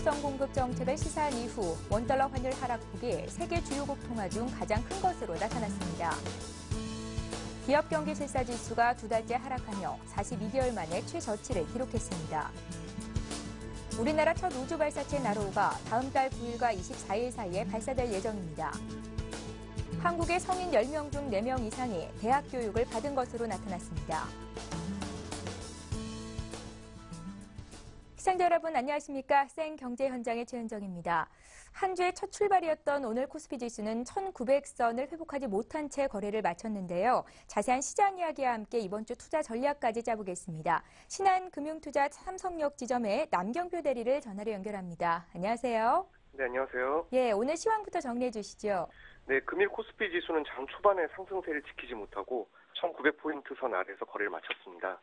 수급성 공급 정책을 시사한 이후 원달러 환율 하락폭이 세계 주요국 통화 중 가장 큰 것으로 나타났습니다. 기업 경기 실사 지수가 두 달째 하락하며 42개월 만에 최저치를 기록했습니다. 우리나라 첫 우주 발사체 나로우가 다음 달 9일과 24일 사이에 발사될 예정입니다. 한국의 성인 10명 중 4명 이상이 대학 교육을 받은 것으로 나타났습니다. 시청자 여러분 안녕하십니까? 생경제 현장의 최현정입니다. 한 주의 첫 출발이었던 오늘 코스피 지수는 1900선을 회복하지 못한 채 거래를 마쳤는데요. 자세한 시장 이야기와 함께 이번 주 투자 전략까지 짜보겠습니다. 신한금융투자 삼성역 지점의 남경표 대리를 전화로 연결합니다. 안녕하세요. 네, 안녕하세요. 예, 오늘 시황부터 정리해 주시죠. 네, 금일 코스피 지수는 장 초반에 상승세를 지키지 못하고 1900포인트 선 아래에서 거래를 마쳤습니다.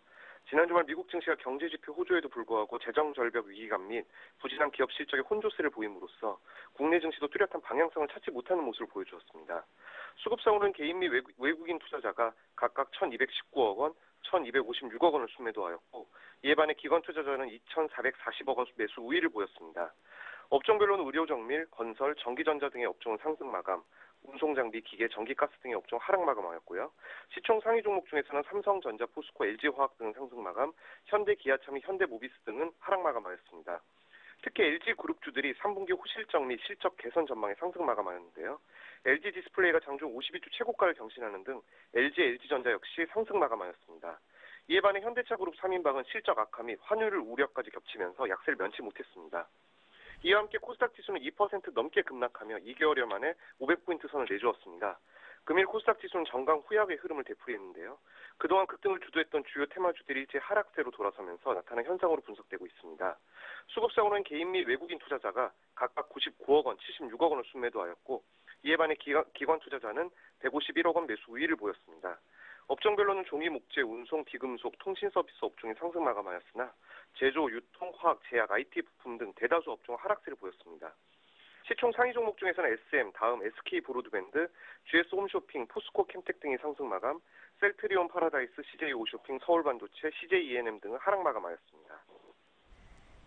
지난 주말 미국 증시가 경제지표 호조에도 불구하고 재정절벽 위기감 및 부진한 기업 실적의 혼조세를 보임으로써 국내 증시도 뚜렷한 방향성을 찾지 못하는 모습을 보여주었습니다. 수급상으로는 개인 및 외국인 투자자가 각각 1,219억 원, 1,256억 원을 순매도하였고 이에 반해 기관 투자자는 2,440억 원 매수 우위를 보였습니다. 업종별로는 의료정밀, 건설, 전기전자 등의 업종은 상승 마감, 운송장비, 기계, 전기가스 등의 업종 하락 마감하였고요. 시총 상위 종목 중에서는 삼성전자, 포스코, LG화학 등은 상승 마감, 현대기아차 및 현대모비스 등은 하락 마감하였습니다. 특히 LG그룹주들이 3분기 호실적 및 실적 개선 전망에 상승 마감하였는데요. LG디스플레이가 장중 52주 최고가를 경신하는 등 LG전자 역시 상승 마감하였습니다. 이에 반해 현대차그룹 3인방은 실적 악화 및 환율을 우려까지 겹치면서 약세를 면치 못했습니다. 이와 함께 코스닥 지수는 2% 넘게 급락하며 2개월여 만에 500포인트 선을 내주었습니다. 금일 코스닥 지수는 정강 후약의 흐름을 되풀이했는데요. 그동안 급등을 주도했던 주요 테마주들이 일제 하락세로 돌아서면서 나타난 현상으로 분석되고 있습니다. 수급상으로는 개인 및 외국인 투자자가 각각 99억 원, 76억 원을 순매도하였고 이에 반해 기관 투자자는 151억 원 매수 우위를 보였습니다. 업종별로는 종이, 목재, 운송, 비금속, 통신서비스 업종이 상승 마감하였으나 제조, 유통, 화학, 제약, IT 부품 등 대다수 업종은 하락세를 보였습니다. 시총 상위 종목 중에서는 SM, 다음, SK 브로드밴드, GS 홈쇼핑, 포스코 캠텍 등이 상승 마감, 셀트리온 파라다이스, CJ 오쇼핑, 서울반도체, CJ E&M 등은 하락 마감하였습니다.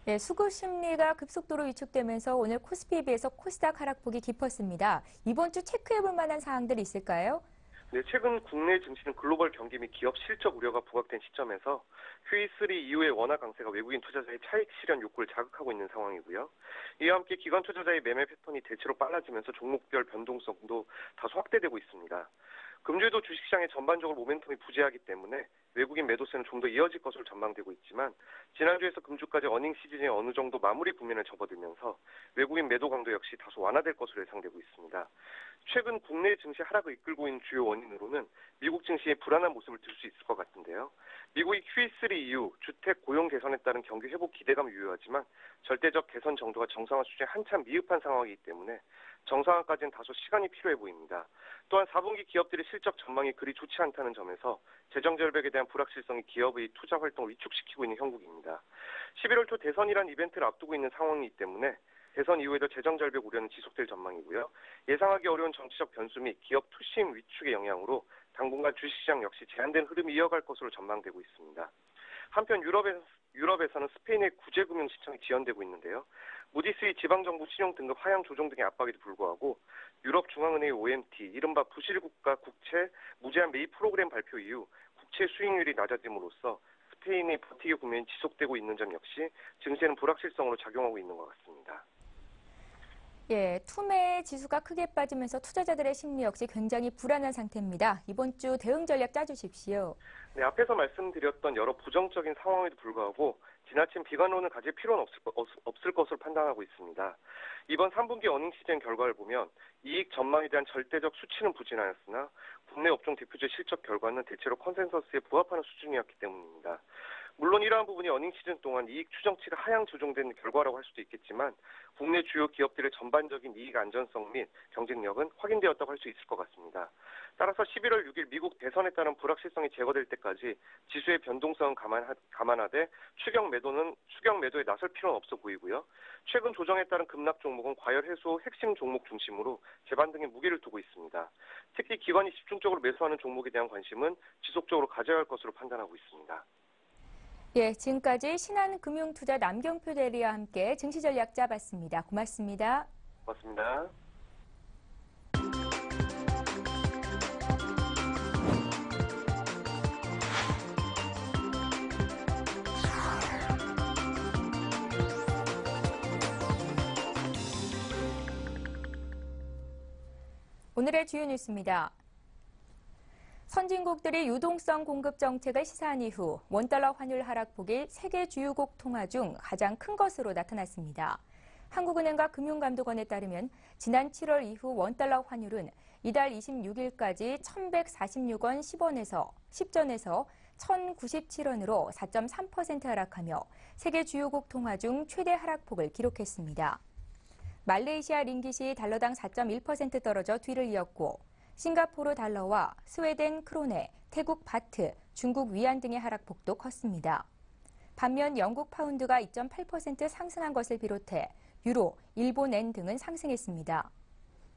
네, 수급 심리가 급속도로 위축되면서 오늘 코스피에 비해서 코스닥 하락폭이 깊었습니다. 이번 주 체크해볼 만한 사항들이 있을까요? 네, 최근 국내 증시는 글로벌 경기 및 기업 실적 우려가 부각된 시점에서 QE3 이후의 원화 강세가 외국인 투자자의 차익 실현 욕구를 자극하고 있는 상황이고요. 이와 함께 기관 투자자의 매매 패턴이 대체로 빨라지면서 종목별 변동성도 다소 확대되고 있습니다. 금주에도 주식시장에 전반적으로 모멘텀이 부재하기 때문에 외국인 매도세는 좀 더 이어질 것으로 전망되고 있지만 지난주에서 금주까지 어닝 시즌이 어느 정도 마무리 국면을 접어들면서 외국인 매도 강도 역시 다소 완화될 것으로 예상되고 있습니다. 최근 국내 증시 하락을 이끌고 있는 주요 원인으로는 미국 증시의 불안한 모습을 들 수 있을 것 같은데요. 미국이 QE3 이후 주택 고용 개선에 따른 경기 회복 기대감이 유효하지만 절대적 개선 정도가 정상화 수준에 한참 미흡한 상황이기 때문에 정상화까지는 다소 시간이 필요해 보입니다. 또한 4분기 기업들의 실적 전망이 그리 좋지 않다는 점에서 재정절벽에 대한 불확실성이 기업의 투자 활동을 위축시키고 있는 형국입니다. 11월 초 대선이란 이벤트를 앞두고 있는 상황이기 때문에 대선 이후에도 재정절벽 우려는 지속될 전망이고요. 예상하기 어려운 정치적 변수 및 기업 투심 위축의 영향으로 당분간 주식시장 역시 제한된 흐름이 이어갈 것으로 전망되고 있습니다. 한편 유럽에서는 스페인의 구제금융 시장이 지연되고 있는데요. 무디스의 지방정부 신용 등급 하향 조정 등의 압박에도 불구하고 유럽중앙은행의 OMT, 이른바 부실국가 국채 무제한 매입 프로그램 발표 이후 국채 수익률이 낮아짐으로써 스페인의 버티기 국면이 지속되고 있는 점 역시 증시에는 불확실성으로 작용하고 있는 것 같습니다. 예, 투매 지수가 크게 빠지면서 투자자들의 심리 역시 굉장히 불안한 상태입니다. 이번 주 대응 전략 짜주십시오. 네, 앞에서 말씀드렸던 여러 부정적인 상황에도 불구하고 지나친 비관론을 가질 필요는 없을 것으로 판단하고 있습니다. 이번 3분기 어닝 시즌 결과를 보면 이익 전망에 대한 절대적 수치는 부진하였으나 국내 업종 대표주의 실적 결과는 대체로 컨센서스에 부합하는 수준이었기 때문입니다. 물론 이러한 부분이 어닝 시즌 동안 이익 추정치가 하향 조정된 결과라고 할 수도 있겠지만 국내 주요 기업들의 전반적인 이익 안전성 및 경쟁력은 확인되었다고 할 수 있을 것 같습니다. 따라서 11월 6일 미국 대선에 따른 불확실성이 제거될 때까지 지수의 변동성은 감안하되 추격 매도에 나설 필요는 없어 보이고요. 최근 조정에 따른 급락 종목은 과열 해소 핵심 종목 중심으로 재반등에 무게를 두고 있습니다. 특히 기관이 집중적으로 매수하는 종목에 대한 관심은 지속적으로 가져야 할 것으로 판단하고 있습니다. 예, 지금까지 신한금융투자 남경표 대리와 함께 증시 전략 짜봤습니다. 고맙습니다. 고맙습니다. 오늘의 주요 뉴스입니다. 선진국들이 유동성 공급 정책을 시사한 이후 원달러 환율 하락폭이 세계 주요국 통화 중 가장 큰 것으로 나타났습니다. 한국은행과 금융감독원에 따르면 지난 7월 이후 원달러 환율은 이달 26일까지 1,146원 10전에서 1,097원으로 4.3% 하락하며 세계 주요국 통화 중 최대 하락폭을 기록했습니다. 말레이시아 링깃이 달러당 4.1% 떨어져 뒤를 이었고 싱가포르 달러와 스웨덴 크로네, 태국 바트, 중국 위안 등의 하락폭도 컸습니다. 반면 영국 파운드가 2.8% 상승한 것을 비롯해 유로, 일본엔 등은 상승했습니다.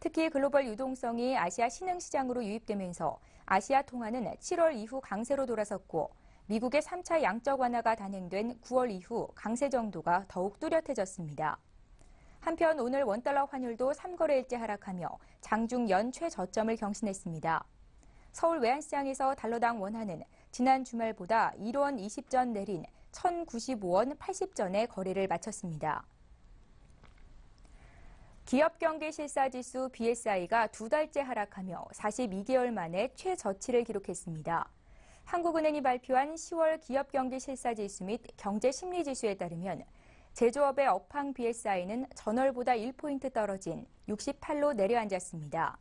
특히 글로벌 유동성이 아시아 신흥시장으로 유입되면서 아시아 통화는 7월 이후 강세로 돌아섰고 미국의 3차 양적 완화가 단행된 9월 이후 강세 정도가 더욱 뚜렷해졌습니다. 한편 오늘 원달러 환율도 3거래일째 하락하며 장중 연 최저점을 경신했습니다. 서울 외환시장에서 달러당 원화는 지난 주말보다 1원 20전 내린 1,095원 80전에 거래를 마쳤습니다. 기업경기실사지수 BSI가 두 달째 하락하며 42개월 만에 최저치를 기록했습니다. 한국은행이 발표한 10월 기업경기실사지수 및 경제심리지수에 따르면 제조업의 업황 BSI는 전월보다 1포인트 떨어진 68로 내려앉았습니다.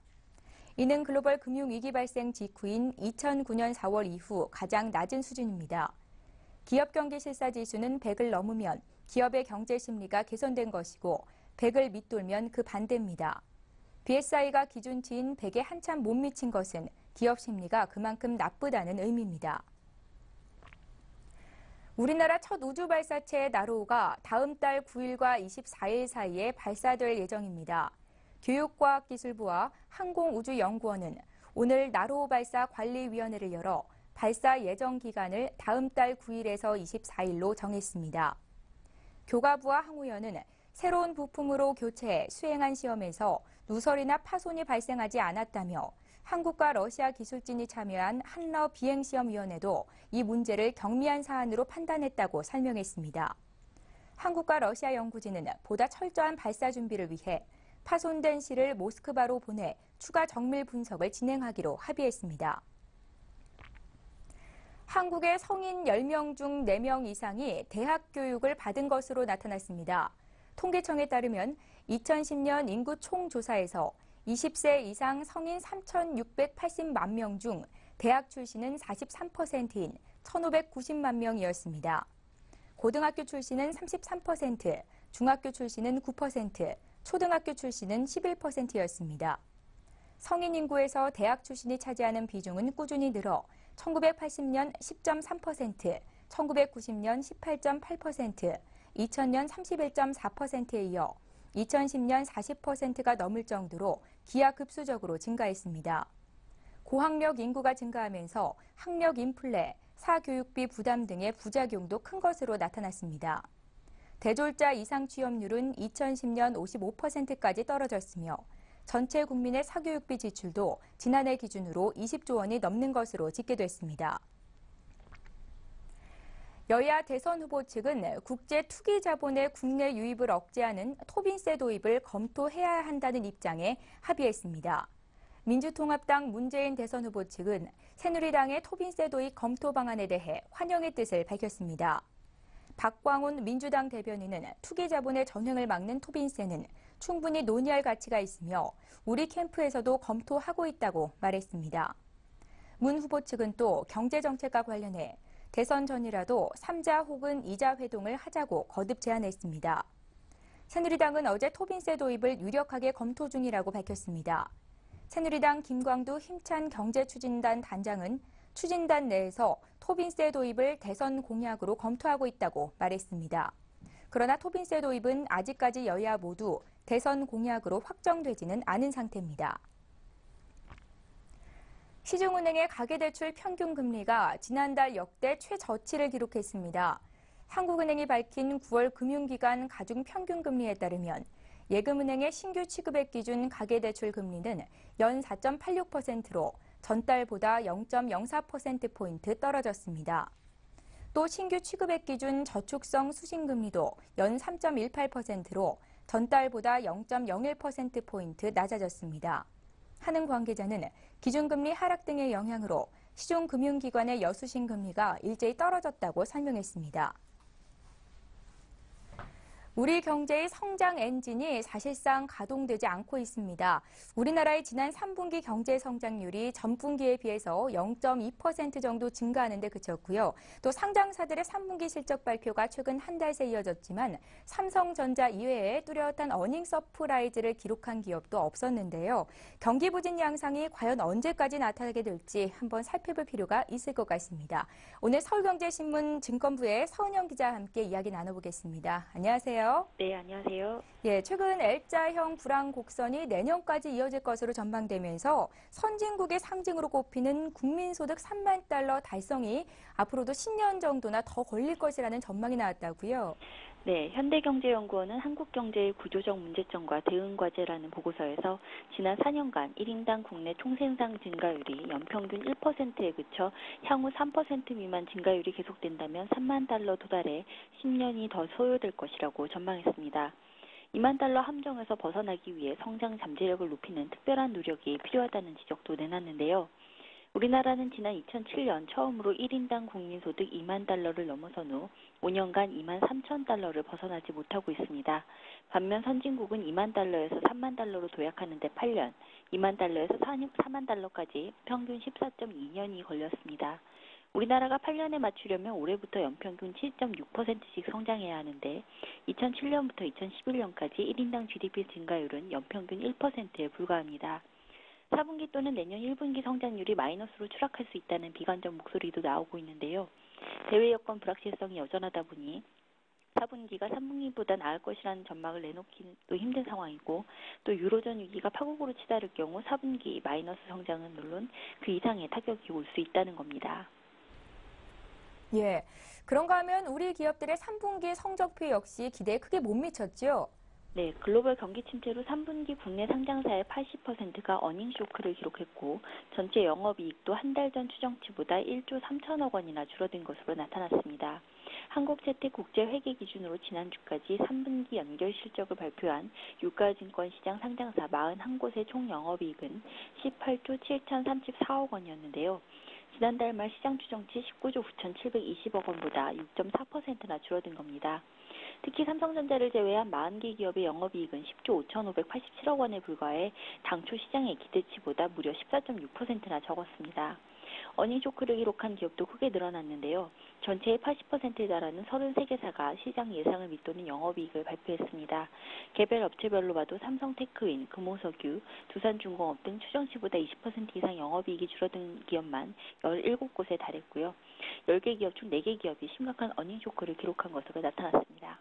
이는 글로벌 금융위기 발생 직후인 2009년 4월 이후 가장 낮은 수준입니다. 기업경기실사지수는 100을 넘으면 기업의 경제 심리가 개선된 것이고 100을 밑돌면 그 반대입니다. BSI가 기준치인 100에 한참 못 미친 것은 기업 심리가 그만큼 나쁘다는 의미입니다. 우리나라 첫 우주 발사체 나로우가 다음 달 9일과 24일 사이에 발사될 예정입니다. 교육과학기술부와 항공우주연구원은 오늘 나로우 발사 관리위원회를 열어 발사 예정 기간을 다음 달 9일에서 24일로 정했습니다. 교과부와 항우연은 새로운 부품으로 교체해 수행한 시험에서 누설이나 파손이 발생하지 않았다며 한국과 러시아 기술진이 참여한 한러 비행시험위원회도 이 문제를 경미한 사안으로 판단했다고 설명했습니다. 한국과 러시아 연구진은 보다 철저한 발사 준비를 위해 파손된 실을 모스크바로 보내 추가 정밀 분석을 진행하기로 합의했습니다. 한국의 성인 10명 중 4명 이상이 대학 교육을 받은 것으로 나타났습니다. 통계청에 따르면 2010년 인구 총조사에서 20세 이상 성인 3,680만 명 중 대학 출신은 43%인 1,590만 명이었습니다. 고등학교 출신은 33%, 중학교 출신은 9%, 초등학교 출신은 11%였습니다. 성인 인구에서 대학 출신이 차지하는 비중은 꾸준히 늘어 1980년 10.3%, 1990년 18.8%, 2000년 31.4%에 이어 2010년 40%가 넘을 정도로 기하급수적으로 증가했습니다. 고학력 인구가 증가하면서 학력 인플레, 사교육비 부담 등의 부작용도 큰 것으로 나타났습니다. 대졸자 이상 취업률은 2010년 55%까지 떨어졌으며 전체 국민의 사교육비 지출도 지난해 기준으로 20조 원이 넘는 것으로 집계됐습니다. 여야 대선 후보 측은 국제 투기 자본의 국내 유입을 억제하는 토빈세 도입을 검토해야 한다는 입장에 합의했습니다. 민주통합당 문재인 대선 후보 측은 새누리당의 토빈세 도입 검토 방안에 대해 환영의 뜻을 밝혔습니다. 박광훈 민주당 대변인은 투기 자본의 전횡을 막는 토빈세는 충분히 논의할 가치가 있으며 우리 캠프에서도 검토하고 있다고 말했습니다. 문 후보 측은 또 경제정책과 관련해 대선 전이라도 3자 혹은 2자 회동을 하자고 거듭 제안했습니다. 새누리당은 어제 토빈세 도입을 유력하게 검토 중이라고 밝혔습니다. 새누리당 김광두 힘찬 경제추진단 단장은 추진단 내에서 토빈세 도입을 대선 공약으로 검토하고 있다고 말했습니다. 그러나 토빈세 도입은 아직까지 여야 모두 대선 공약으로 확정되지는 않은 상태입니다. 시중은행의 가계대출 평균금리가 지난달 역대 최저치를 기록했습니다. 한국은행이 밝힌 9월 금융기관 가중평균금리에 따르면 예금은행의 신규 취급액 기준 가계대출 금리는 연 4.86%로 전달보다 0.04%포인트 떨어졌습니다. 또 신규 취급액 기준 저축성 수신금리도 연 3.18%로 전달보다 0.01%포인트 낮아졌습니다. 한은 관계자는 기준금리 하락 등의 영향으로 시중금융기관의 여수신 금리가 일제히 떨어졌다고 설명했습니다. 우리 경제의 성장 엔진이 사실상 가동되지 않고 있습니다. 우리나라의 지난 3분기 경제 성장률이 전분기에 비해서 0.2% 정도 증가하는 데 그쳤고요. 또 상장사들의 3분기 실적 발표가 최근 한 달 새 이어졌지만 삼성전자 이외에 뚜렷한 어닝 서프라이즈를 기록한 기업도 없었는데요. 경기 부진 양상이 과연 언제까지 나타나게 될지 한번 살펴볼 필요가 있을 것 같습니다. 오늘 서울경제신문 증권부의 서은영 기자와 함께 이야기 나눠보겠습니다. 안녕하세요. 네, 안녕하세요. 예, 최근 L자형 불황 곡선이 내년까지 이어질 것으로 전망되면서 선진국의 상징으로 꼽히는 국민소득 3만 달러 달성이 앞으로도 10년 정도나 더 걸릴 것이라는 전망이 나왔다고요. 네, 현대경제연구원은 한국경제의 구조적 문제점과 대응과제라는 보고서에서 지난 4년간 1인당 국내 총생산 증가율이 연평균 1%에 그쳐 향후 3% 미만 증가율이 계속된다면 3만 달러 도달에 10년이 더 소요될 것이라고 전망했습니다. 2만 달러 함정에서 벗어나기 위해 성장 잠재력을 높이는 특별한 노력이 필요하다는 지적도 내놨는데요. 우리나라는 지난 2007년 처음으로 1인당 국민소득 2만 달러를 넘어선 후 5년간 2만 3천 달러를 벗어나지 못하고 있습니다. 반면 선진국은 2만 달러에서 3만 달러로 도약하는 데 8년, 2만 달러에서 4만 달러까지 평균 14.2년이 걸렸습니다. 우리나라가 8년에 맞추려면 올해부터 연평균 7.6%씩 성장해야 하는데 2007년부터 2011년까지 1인당 GDP 증가율은 연평균 1%에 불과합니다. 4분기 또는 내년 1분기 성장률이 마이너스로 추락할 수 있다는 비관적 목소리도 나오고 있는데요. 대외 여건 불확실성이 여전하다 보니 4분기가 3분기보다 나을 것이라는 전망을 내놓기도 힘든 상황이고 또 유로존 위기가 파국으로 치달을 경우 4분기 마이너스 성장은 물론 그 이상의 타격이 올 수 있다는 겁니다. 예, 그런가 하면 우리 기업들의 3분기 성적표 역시 기대에 크게 못 미쳤죠? 네, 글로벌 경기 침체로 3분기 국내 상장사의 80%가 어닝 쇼크를 기록했고 전체 영업이익도 한 달 전 추정치보다 1조 3천억 원이나 줄어든 것으로 나타났습니다. 한국채택국제회계 기준으로 지난주까지 3분기 연결 실적을 발표한 유가증권시장 상장사 41곳의 총 영업이익은 18조 7,034억 원이었는데요. 지난달 말 시장 추정치 19조 9,720억 원보다 6.4%나 줄어든 겁니다. 특히 삼성전자를 제외한 40개 기업의 영업이익은 10조 5,587억 원에 불과해 당초 시장의 기대치보다 무려 14.6%나 적었습니다. 어닝 쇼크를 기록한 기업도 크게 늘어났는데요. 전체의 80%에 달하는 33개사가 시장 예상을 밑도는 영업이익을 발표했습니다. 개별 업체별로 봐도 삼성테크인, 금호석유, 두산중공업 등 추정치보다 20% 이상 영업이익이 줄어든 기업만 17곳에 달했고요. 10개 기업 중 4개 기업이 심각한 어닝 쇼크를 기록한 것으로 나타났습니다.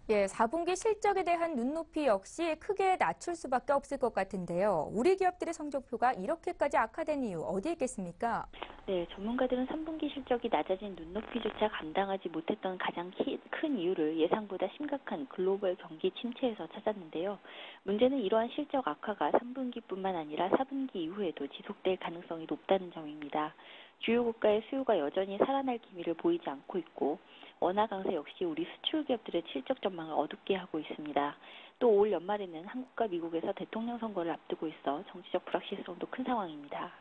예, 4분기 실적에 대한 눈높이 역시 크게 낮출 수밖에 없을 것 같은데요. 우리 기업들의 성적표가 이렇게까지 악화된 이유 어디에 있겠습니까? 네, 전문가들은 3분기 실적이 낮아진 눈높이조차 감당하지 못했던 가장 큰 이유를 예상보다 심각한 글로벌 경기 침체에서 찾았는데요. 문제는 이러한 실적 악화가 3분기뿐만 아니라 4분기 이후에도 지속될 가능성이 높다는 점입니다. 주요 국가의 수요가 여전히 살아날 기미를 보이지 않고 있고 원화 강세 역시 우리 수출 기업들의 실적 전망을 어둡게 하고 있습니다. 또 올 연말에는 한국과 미국에서 대통령 선거를 앞두고 있어 정치적 불확실성도 큰 상황입니다.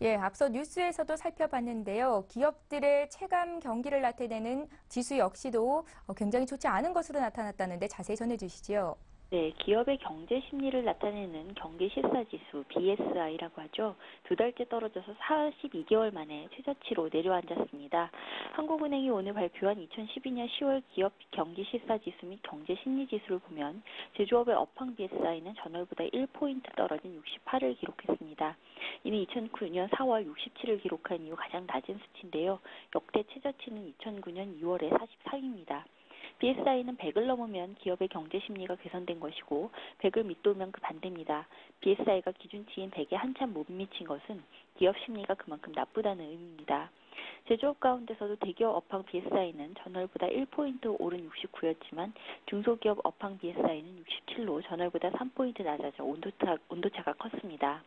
예, 앞서 뉴스에서도 살펴봤는데요. 기업들의 체감 경기를 나타내는 지수 역시도 굉장히 좋지 않은 것으로 나타났다는데 자세히 전해주시죠. 네, 기업의 경제 심리를 나타내는 경기실사지수 BSI라고 하죠. 2달째 떨어져서 42개월 만에 최저치로 내려앉았습니다. 한국은행이 오늘 발표한 2012년 10월 기업 경기실사지수 및 경제심리지수를 보면 제조업의 업황 BSI는 전월보다 1포인트 떨어진 68을 기록했습니다. 이는 2009년 4월 67을 기록한 이후 가장 낮은 수치인데요. 역대 최저치는 2009년 2월에 44위입니다. BSI는 100을 넘으면 기업의 경제 심리가 개선된 것이고 100을 밑돌면 그 반대입니다. BSI가 기준치인 100에 한참 못 미친 것은 기업 심리가 그만큼 나쁘다는 의미입니다. 제조업 가운데서도 대기업 업황 BSI는 전월보다 1포인트 오른 69였지만 중소기업 업황 BSI는 67로 전월보다 3포인트 낮아져 온도차가 컸습니다.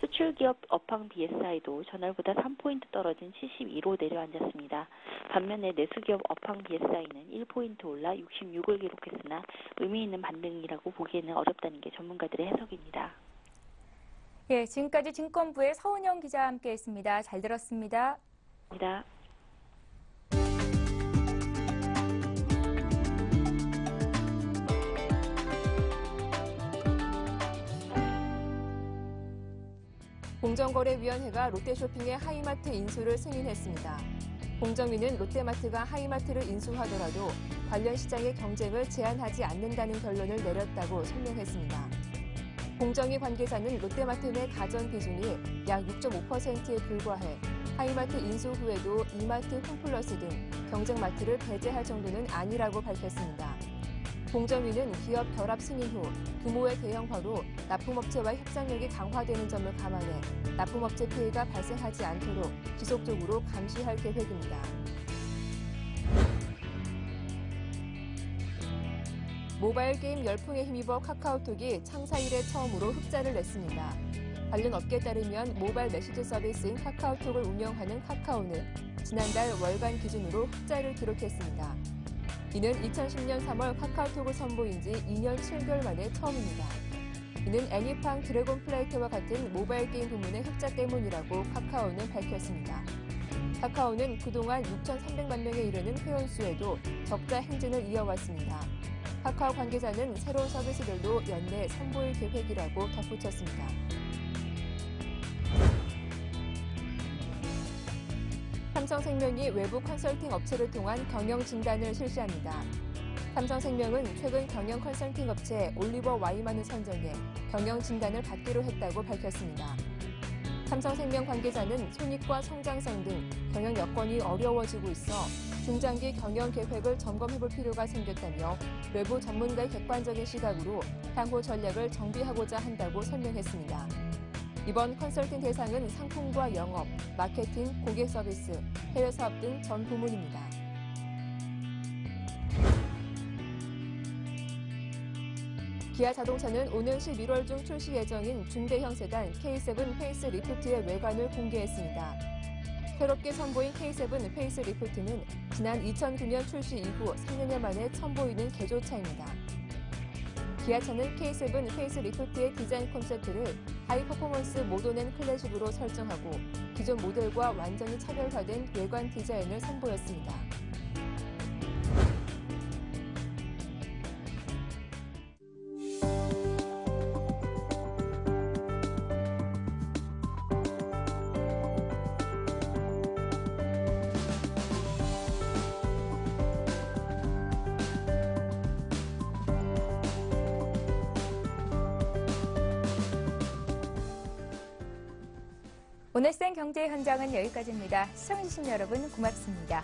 수출기업 업황 BSI도 전월보다 3포인트 떨어진 72로 내려앉았습니다. 반면에 내수기업 업황 BSI는 1포인트 올라 66을 기록했으나 의미 있는 반등이라고 보기에는 어렵다는 게 전문가들의 해석입니다. 예, 지금까지 증권부의 서은영 기자와 함께했습니다. 잘 들었습니다. 입니다. 공정거래위원회가 롯데쇼핑의 하이마트 인수를 승인했습니다. 공정위는 롯데마트가 하이마트를 인수하더라도 관련 시장의 경쟁을 제한하지 않는다는 결론을 내렸다고 설명했습니다. 공정위 관계자는 롯데마트 내 가전 비중이 약 6.5%에 불과해 하이마트 인수 후에도 이마트 홈플러스 등 경쟁마트를 배제할 정도는 아니라고 밝혔습니다. 공정위는 기업 결합 승인 후 규모의 대형화로 납품업체와 협상력이 강화되는 점을 감안해 납품업체 피해가 발생하지 않도록 지속적으로 감시할 계획입니다. 모바일 게임 열풍에 힘입어 카카오톡이 창사 이래 처음으로 흑자를 냈습니다. 관련 업계에 따르면 모바일 메시지 서비스인 카카오톡을 운영하는 카카오는 지난달 월간 기준으로 흑자를 기록했습니다. 이는 2010년 3월 카카오톡을 선보인 지 2년 7개월 만에 처음입니다. 이는 애니팡 드래곤 플레이트와 같은 모바일 게임 부문의 흑자 때문이라고 카카오는 밝혔습니다. 카카오는 그동안 6,300만 명에 이르는 회원수에도 적자 행진을 이어왔습니다. 카카오 관계자는 새로운 서비스들도 연내 선보일 계획이라고 덧붙였습니다. 삼성생명이 외부 컨설팅 업체를 통한 경영 진단을 실시합니다. 삼성생명은 최근 경영 컨설팅 업체 올리버 와이만을 선정해 경영 진단을 받기로 했다고 밝혔습니다. 삼성생명 관계자는 손익과 성장성 등 경영 여건이 어려워지고 있어 중장기 경영 계획을 점검해볼 필요가 생겼다며 외부 전문가의 객관적인 시각으로 향후 전략을 정비하고자 한다고 설명했습니다. 이번 컨설팅 대상은 상품과 영업, 마케팅, 고객 서비스, 해외 사업 등 전 부문입니다. 기아 자동차는 오는 11월 중 출시 예정인 중대형 세단 K7 페이스 리프트의 외관을 공개했습니다. 새롭게 선보인 K7 페이스 리프트는 지난 2009년 출시 이후 3년여 만에 선보이는 개조차입니다. 기아차는 K7 페이스 리프트의 디자인 콘셉트를 하이 퍼포먼스 모던앤 클래식으로 설정하고 기존 모델과 완전히 차별화된 외관 디자인을 선보였습니다. 오늘 생경제 현장은 여기까지입니다. 시청해주신 여러분 고맙습니다.